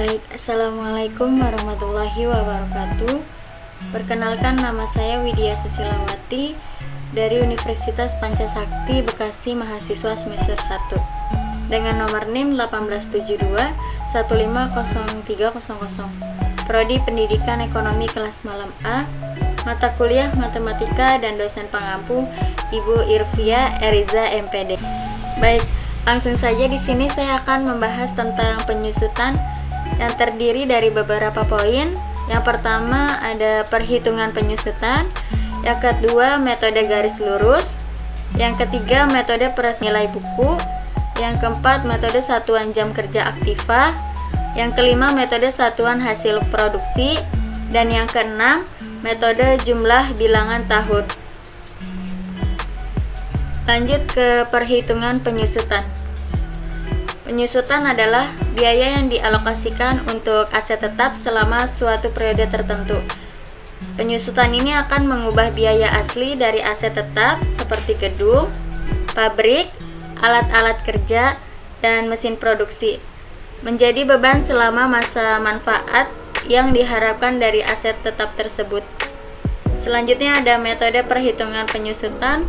Baik, Assalamualaikum warahmatullahi wabarakatuh. Perkenalkan, nama saya Widya Susilawati dari Universitas Pancasakti Bekasi, mahasiswa semester 1 dengan nomor NIM 1872 150300. Prodi Pendidikan Ekonomi kelas malam A, mata kuliah Matematika, dan dosen pengampu Ibu Irvia Eriza MPD. Baik, langsung saja di sini saya akan membahas tentang penyusutan yang terdiri dari beberapa poin. Yang pertama ada perhitungan penyusutan, yang kedua metode garis lurus, yang ketiga metode peras nilai buku, yang keempat metode satuan jam kerja aktiva, yang kelima metode satuan hasil produksi, dan yang keenam metode jumlah bilangan tahun. Lanjut ke perhitungan penyusutan. Penyusutan adalah biaya yang dialokasikan untuk aset tetap selama suatu periode tertentu. Penyusutan ini akan mengubah biaya asli dari aset tetap seperti gedung, pabrik, alat-alat kerja, dan mesin produksi menjadi beban selama masa manfaat yang diharapkan dari aset tetap tersebut. Selanjutnya ada metode perhitungan penyusutan.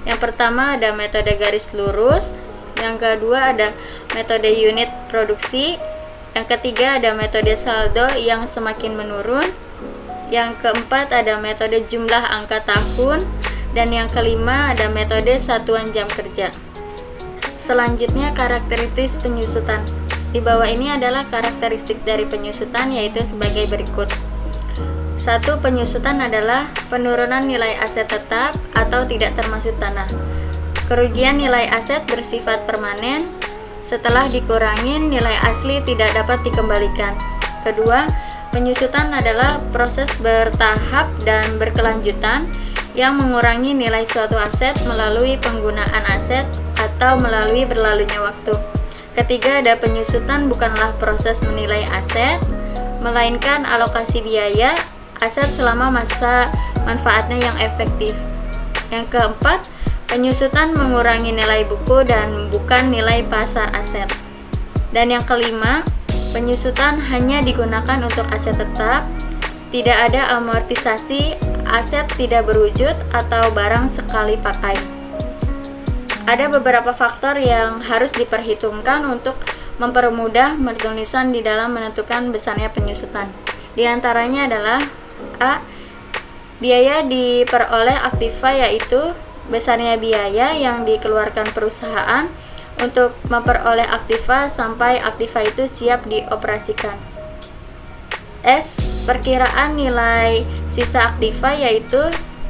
Yang pertama ada metode garis lurus, yang kedua ada metode unit produksi, yang ketiga ada metode saldo yang semakin menurun, yang keempat ada metode jumlah angka tahun, dan yang kelima ada metode satuan jam kerja. Selanjutnya karakteristik penyusutan. Di bawah ini adalah karakteristik dari penyusutan, yaitu sebagai berikut. 1. Penyusutan adalah penurunan nilai aset tetap atau tidak termasuk tanah. Kerugian nilai aset bersifat permanen, setelah dikurangin nilai asli tidak dapat dikembalikan. Kedua, penyusutan adalah proses bertahap dan berkelanjutan yang mengurangi nilai suatu aset melalui penggunaan aset atau melalui berlalunya waktu. Ketiga, ada penyusutan bukanlah proses menilai aset, melainkan alokasi biaya aset selama masa manfaatnya yang efektif. Yang keempat, penyusutan mengurangi nilai buku dan bukan nilai pasar aset. Dan yang kelima, penyusutan hanya digunakan untuk aset tetap, tidak ada amortisasi, aset tidak berwujud, atau barang sekali pakai. Ada beberapa faktor yang harus diperhitungkan untuk mempermudah penulisan di dalam menentukan besarnya penyusutan. Di antaranya adalah A. Biaya diperoleh aktiva, yaitu besarnya biaya yang dikeluarkan perusahaan untuk memperoleh aktiva sampai aktiva itu siap dioperasikan. S. Perkiraan nilai sisa aktiva, yaitu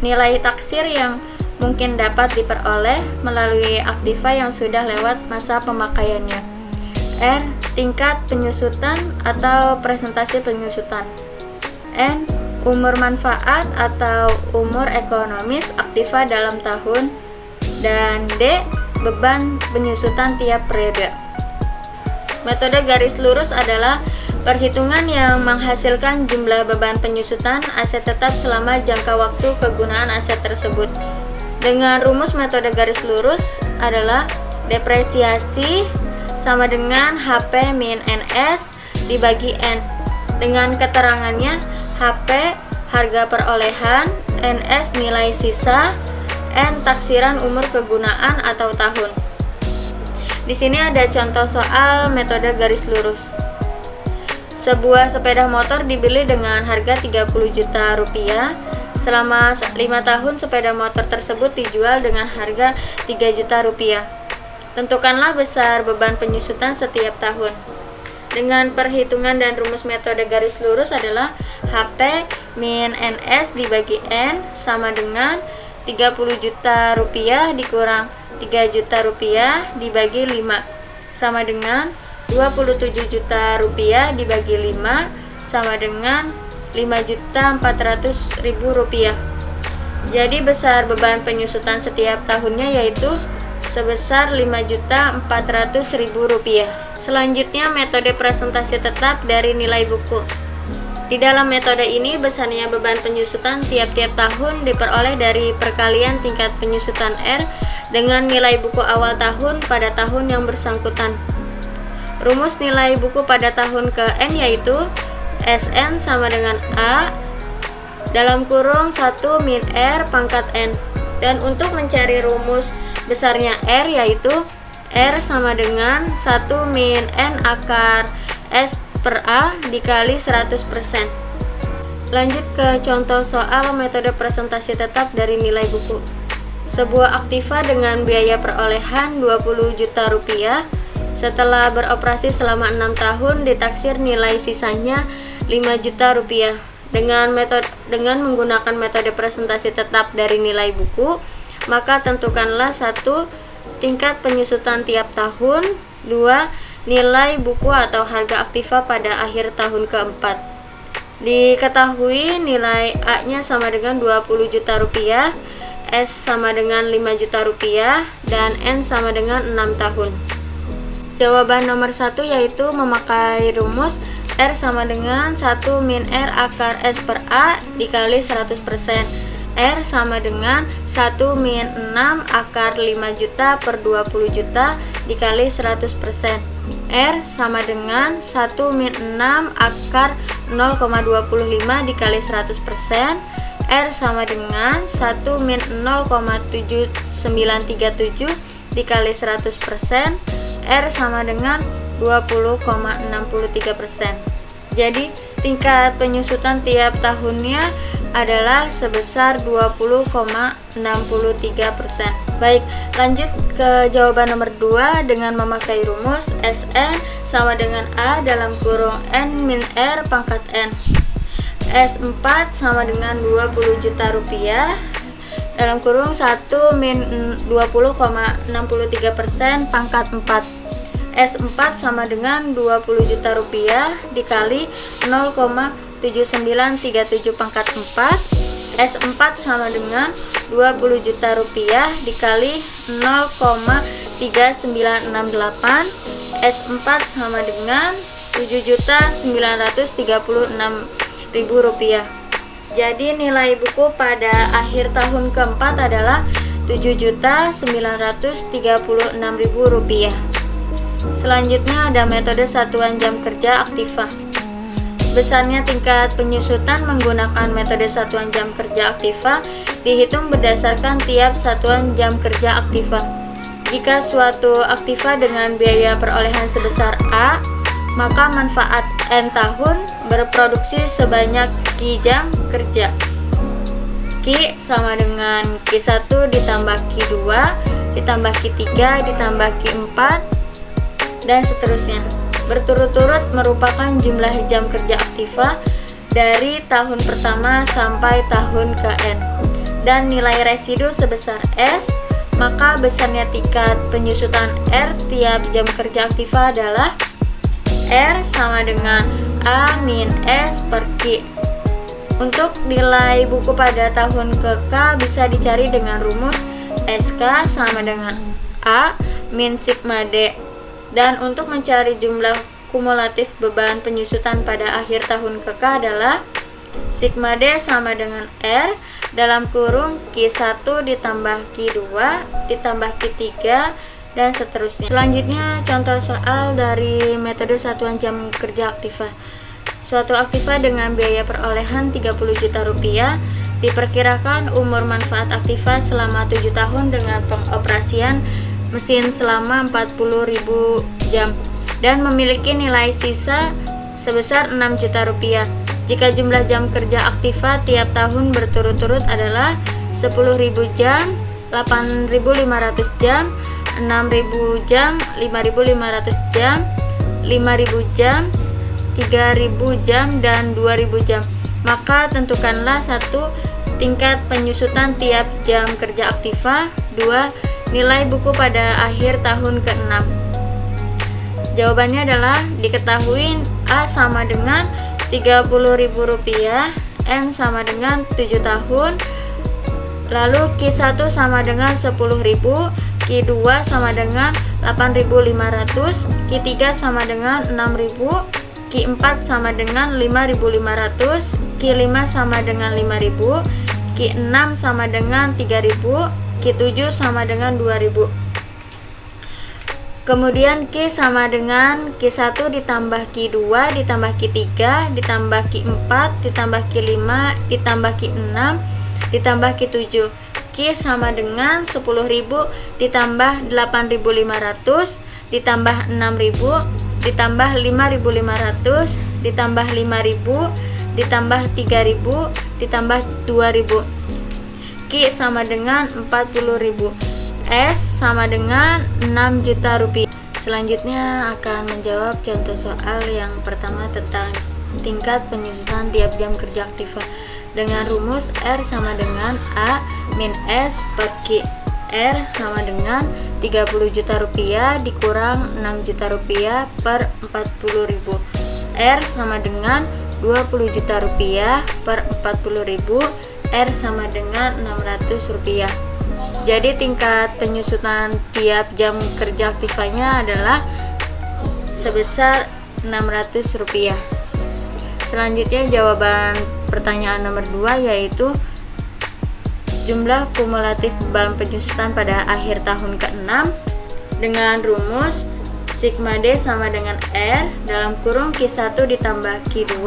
nilai taksir yang mungkin dapat diperoleh melalui aktiva yang sudah lewat masa pemakaiannya. R. Tingkat penyusutan atau presentasi penyusutan. N. Umur manfaat atau umur ekonomis aktiva dalam tahun. Dan D. Beban penyusutan tiap periode. Metode garis lurus adalah perhitungan yang menghasilkan jumlah beban penyusutan aset tetap selama jangka waktu kegunaan aset tersebut. Dengan rumus metode garis lurus adalah depresiasi sama dengan HP min NS dibagi N. Dengan keterangannya, HP harga perolehan, NS nilai sisa, N taksiran umur kegunaan atau tahun. Di sini ada contoh soal metode garis lurus. Sebuah sepeda motor dibeli dengan harga 30 juta rupiah. Selama 5 tahun sepeda motor tersebut dijual dengan harga 3 juta rupiah. Tentukanlah besar beban penyusutan setiap tahun. Dengan perhitungan dan rumus metode garis lurus adalah HP min NS dibagi N sama dengan 30 juta rupiah dikurang 3 juta rupiah dibagi 5 sama dengan 27 juta rupiah dibagi 5 sama dengan 5.400.000 rupiah. Jadi besar beban penyusutan setiap tahunnya yaitu sebesar 5.400.000 rupiah. Selanjutnya metode presentasi tetap dari nilai buku. Di dalam metode ini besarnya beban penyusutan tiap-tiap tahun diperoleh dari perkalian tingkat penyusutan R dengan nilai buku awal tahun pada tahun yang bersangkutan. Rumus nilai buku pada tahun ke-n yaitu Sn sama dengan A dalam kurung 1 min R pangkat N. Dan untuk mencari rumus besarnya R yaitu R sama dengan 1 min N akar S per A dikali 100%. Lanjut ke contoh soal metode presentasi tetap dari nilai buku. Sebuah aktiva dengan biaya perolehan 20 juta rupiah setelah beroperasi selama 6 tahun ditaksir nilai sisanya 5 juta rupiah. Dengan menggunakan metode presentasi tetap dari nilai buku, maka tentukanlah 1. Tingkat penyusutan tiap tahun, 2. Nilai buku atau harga aktiva pada akhir tahun keempat. Diketahui nilai A-nya sama dengan 20 juta rupiah, S sama dengan 5 juta rupiah, dan N sama dengan 6 tahun. Jawaban nomor 1 yaitu memakai rumus R sama dengan 1 min R akar S per A dikali 100%. R sama dengan 1 min 6 akar 5 juta per 20 juta dikali 100%. R sama dengan 1 min 6 akar 0,25 dikali 100%. R sama dengan 1 min 0,7937 dikali 100%. R sama dengan 20,63%. Jadi tingkat penyusutan tiap tahunnya adalah sebesar 20,63%. Baik, lanjut ke jawaban nomor 2 dengan memakai rumus Sn sama dengan A dalam kurung N min R pangkat N. S4 sama dengan 20 juta rupiah dalam kurung 1 min 20,63% pangkat 4. S4 sama dengan 20 juta rupiah dikali 0,7937 pangkat 4. S4 sama dengan 20 juta rupiah dikali 0,3968. S4 sama dengan 7.936.000 rupiah. Jadi nilai buku pada akhir tahun keempat adalah 7.936.000 rupiah. Selanjutnya ada metode satuan jam kerja aktiva. Besarnya tingkat penyusutan menggunakan metode satuan jam kerja aktiva dihitung berdasarkan tiap satuan jam kerja aktiva. Jika suatu aktiva dengan biaya perolehan sebesar A, maka manfaat N tahun berproduksi sebanyak Q jam kerja. Q sama dengan Q1 ditambah Q2 ditambah Q3 ditambah Q4 dan seterusnya. Berturut-turut merupakan jumlah jam kerja aktiva dari tahun pertama sampai tahun ke-N. Dan nilai residu sebesar S, maka besarnya tingkat penyusutan R tiap jam kerja aktiva adalah R sama dengan A min S per Q. Untuk nilai buku pada tahun ke-K bisa dicari dengan rumus SK sama dengan A min sigma D. Dan untuk mencari jumlah kumulatif beban penyusutan pada akhir tahun ke-K adalah sigma D sama dengan R dalam kurung Q1 ditambah Q2 ditambah Q3 dan seterusnya. Selanjutnya contoh soal dari metode satuan jam kerja aktiva. Suatu aktiva dengan biaya perolehan 30 juta rupiah diperkirakan umur manfaat aktiva selama 7 tahun dengan pengoperasian mesin selama 40.000 jam dan memiliki nilai sisa sebesar 6 juta rupiah. Jika jumlah jam kerja aktiva tiap tahun berturut-turut adalah 10.000 jam, 8.500 jam, 6.000 jam, 5.500 jam, 5.000 jam, 3.000 jam, dan 2.000 jam, maka tentukanlah 1. Tingkat penyusutan tiap jam kerja aktiva. 2. Nilai buku pada akhir tahun ke-6. Jawabannya adalah diketahui A sama dengan 30.000 rupiah, N sama dengan 7 tahun, lalu Q1 sama dengan 10.000, Q2 sama dengan 8.500, Q3 sama dengan 6.000, Q4 sama dengan 5.500, Q5 sama dengan 5.000, Q6 sama dengan 3.000, Q7 sama dengan 2000. Kemudian Q sama dengan Q1 ditambah Q2 ditambah Q3 ditambah Q4 ditambah Q5 ditambah Q6 ditambah Q7. Q sama dengan 10.000 ditambah 8.500 ditambah 6.000 ditambah 5.500 ditambah 5.000 ditambah 3.000 ditambah 2.000. Q sama dengan 40.000. S sama dengan 6 juta rupiah. Selanjutnya akan menjawab contoh soal yang pertama tentang tingkat penyusutan tiap jam kerja aktiva dengan rumus R sama dengan A min S per Q. R sama dengan 30 juta rupiah dikurang 6 juta rupiah per 40.000. R sama dengan 20 juta rupiah per 40.000. R sama dengan 600 rupiah. Jadi tingkat penyusutan tiap jam kerja aktifanya adalah sebesar 600 rupiah. Selanjutnya jawaban pertanyaan nomor 2 yaitu jumlah kumulatif beban penyusutan pada akhir tahun ke-6 dengan rumus sigma D sama dengan R dalam kurung Q1 ditambah Q2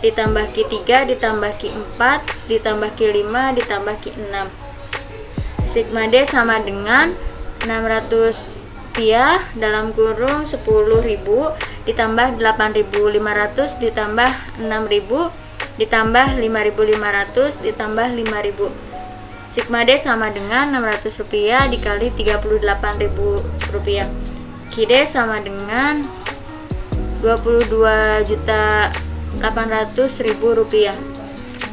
ditambah Q3 ditambah Q4 ditambah Q5 ditambah Q6. Sigma D sama dengan 600 rupiah dalam kurung 10.000 ditambah 8.500 ditambah 6.000 ditambah 5.500 ditambah 5.000. Sigma D sama dengan 600 rupiah dikali 38.000 rupiah. Q D sama dengan 22.800.000 rupiah.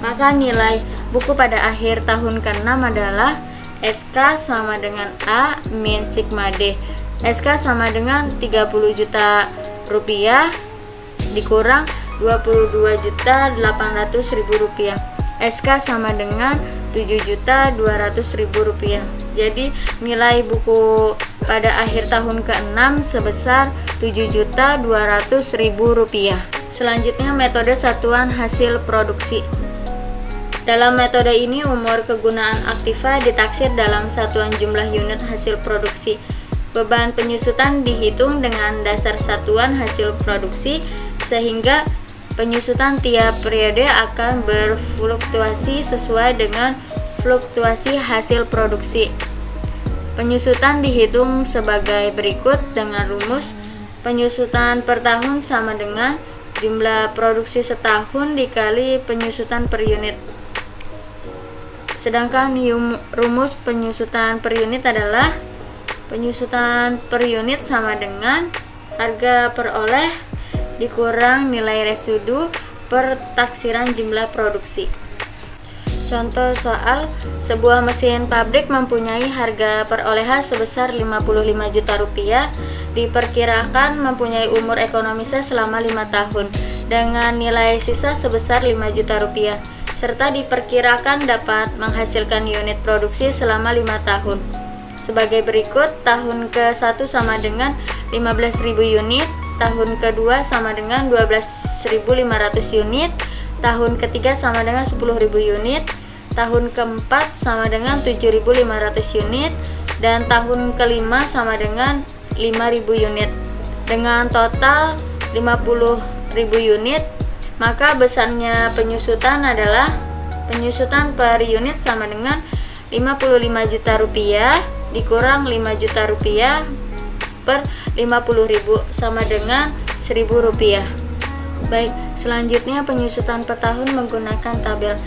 Maka nilai buku pada akhir tahun ke-6 adalah SK sama dengan A min sigma D. SK sama dengan 30 juta rupiah dikurang 22.800.000 rupiah. SK sama dengan 7.200.000 rupiah. Jadi nilai buku pada akhir tahun ke-6 sebesar 7.200.000 rupiah. Selanjutnya metode satuan hasil produksi. Dalam metode ini umur kegunaan aktiva ditaksir dalam satuan jumlah unit hasil produksi. Beban penyusutan dihitung dengan dasar satuan hasil produksi sehingga penyusutan tiap periode akan berfluktuasi sesuai dengan fluktuasi hasil produksi. Penyusutan dihitung sebagai berikut dengan rumus penyusutan per tahun sama dengan jumlah produksi setahun dikali penyusutan per unit. Sedangkan rumus penyusutan per unit adalah penyusutan per unit sama dengan harga peroleh dikurang nilai residu per taksiran jumlah produksi. Contoh soal, sebuah mesin pabrik mempunyai harga perolehan sebesar 55 juta rupiah, diperkirakan mempunyai umur ekonomisnya selama 5 tahun dengan nilai sisa sebesar 5 juta rupiah. Serta diperkirakan dapat menghasilkan unit produksi selama 5 tahun. Sebagai berikut, tahun ke-1 sama dengan 15.000 unit, tahun ke-2 sama dengan 12.500 unit, tahun ke-3 sama dengan 10.000 unit, tahun ke-4 sama dengan 7.500 unit, dan tahun ke-5 sama dengan 5.000 unit. Dengan total 50.000 unit, maka besarnya penyusutan adalah penyusutan per unit sama dengan 55 juta rupiah dikurang 5 juta rupiah per 50.000 sama dengan 1.000 rupiah. Baik, selanjutnya penyusutan per tahun menggunakan tabel.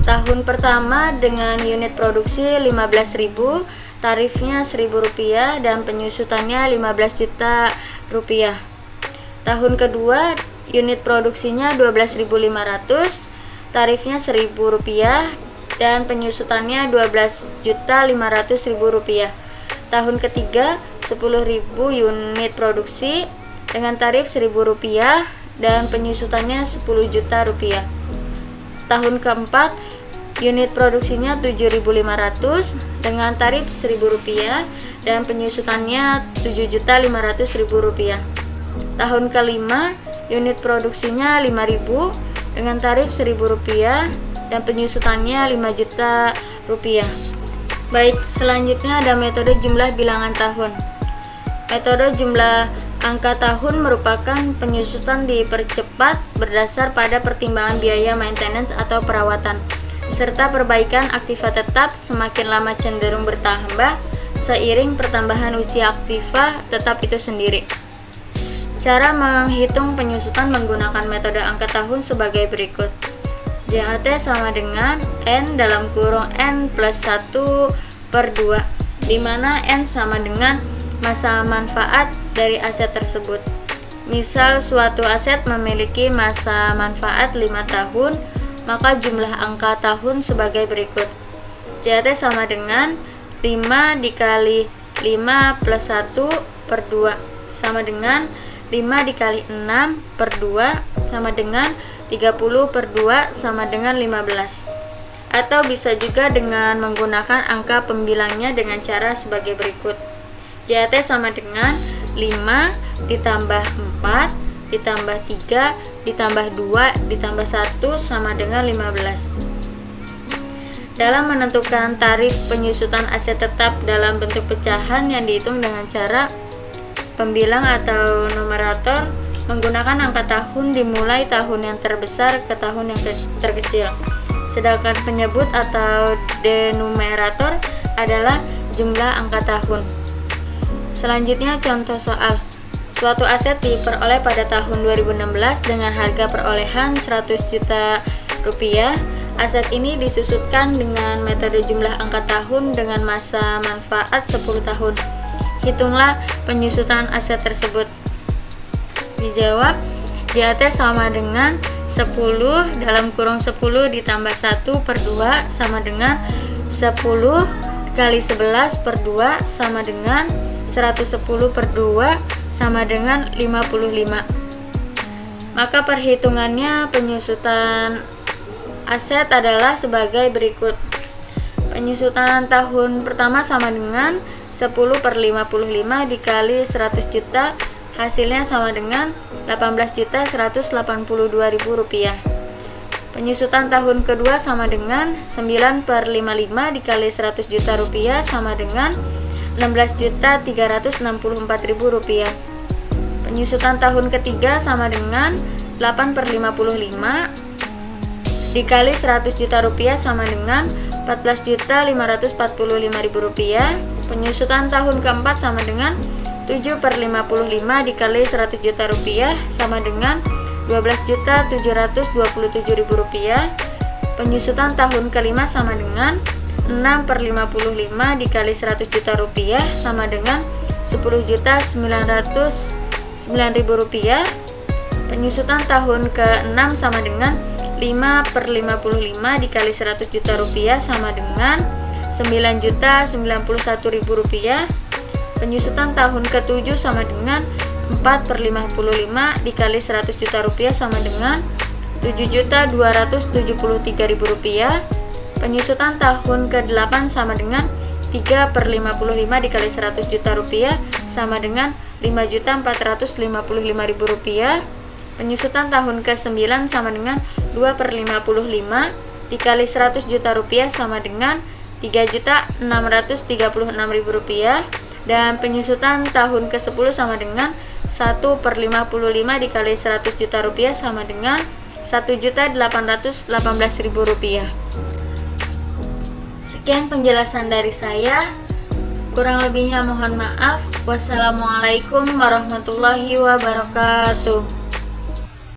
Tahun pertama dengan unit produksi 15.000, tarifnya 1.000 rupiah dan penyusutannya 15 juta rupiah. Tahun kedua unit produksinya 12.500, tarifnya 1.000 rupiah dan penyusutannya 12.500.000 rupiah. Tahun ketiga 10.000 unit produksi dengan tarif 1.000 rupiah dan penyusutannya 10 juta rupiah. Tahun keempat unit produksinya 7.500 dengan tarif 1.000 rupiah dan penyusutannya 7.500.000 rupiah. Tahun kelima unit produksinya 5.000 dengan tarif 1.000 rupiah dan penyusutannya 5 juta rupiah. Baik, selanjutnya ada metode jumlah bilangan tahun. Metode jumlah angka tahun merupakan penyusutan dipercepat berdasar pada pertimbangan biaya maintenance atau perawatan, serta perbaikan aktiva tetap semakin lama cenderung bertambah seiring pertambahan usia aktiva tetap itu sendiri. Cara menghitung penyusutan menggunakan metode angka tahun sebagai berikut. JAT sama dengan N dalam kurung N plus 1 per 2, di mana N sama dengan masa manfaat dari aset tersebut. Misal suatu aset memiliki masa manfaat 5 tahun, maka jumlah angka tahun sebagai berikut. JAT sama dengan 5 dikali 5 plus 1 per 2 sama dengan 5 dikali 6 per 2 sama dengan 30 per 2 sama dengan 15. Atau bisa juga dengan menggunakan angka pembilangnya dengan cara sebagai berikut. JAT sama dengan 5 ditambah 4 ditambah 3 ditambah 2 ditambah 1 sama dengan 15. Dalam menentukan tarif penyusutan aset tetap dalam bentuk pecahan yang dihitung dengan cara pembilang atau numerator menggunakan angka tahun dimulai tahun yang terbesar ke tahun yang terkecil. Sedangkan penyebut atau denumerator adalah jumlah angka tahun. Selanjutnya contoh soal. Suatu aset diperoleh pada tahun 2016 dengan harga perolehan 100 juta rupiah. Aset ini disusutkan dengan metode jumlah angka tahun dengan masa manfaat 10 tahun. Hitunglah penyusutan aset tersebut. Dijawab, JAT sama dengan 10 dalam kurung 10 ditambah 1 per 2 sama dengan 10 kali 11 per 2 sama dengan 110 per 2 sama dengan 55. Maka perhitungannya penyusutan aset adalah sebagai berikut. Penyusutan tahun pertama sama dengan 10 per 55 dikali 100 juta, hasilnya sama dengan 18.182.000 rupiah. Penyusutan tahun kedua sama dengan 9 per 55 dikali 100 juta rupiah sama dengan 16.364.000 rupiah. Penyusutan tahun ketiga sama dengan 8 per 55 dikali 100 juta rupiah sama dengan 14.545.000 rupiah. Penyusutan tahun keempat sama dengan 7 per 55 dikali 100 juta rupiah sama dengan 12.727.000 rupiah. Penyusutan tahun kelima sama dengan 6 per 55 dikali 100 juta rupiah sama dengan 10.909.000 rupiah. Penyusutan tahun ke-6 sama dengan 5 per 55 dikali 100 juta rupiah sama dengan 9.091.000 rupiah. Penyusutan tahun ke-7 sama dengan 4 per 55 dikali 100 juta rupiah sama dengan 7.273.000 rupiah. Penyusutan tahun ke-8 sama dengan 3 per 55 dikali 100 juta rupiah sama dengan 5.455.000 rupiah. Penyusutan tahun ke-9 sama dengan 2 per 55 dikali 100 juta rupiah sama dengan 3.636.000 rupiah. Dan penyusutan tahun ke-10 sama dengan 1 per 55 dikali 100 juta rupiah sama dengan 1.818.000 rupiah. Sekian penjelasan dari saya. Kurang lebihnya mohon maaf. Wassalamualaikum warahmatullahi wabarakatuh.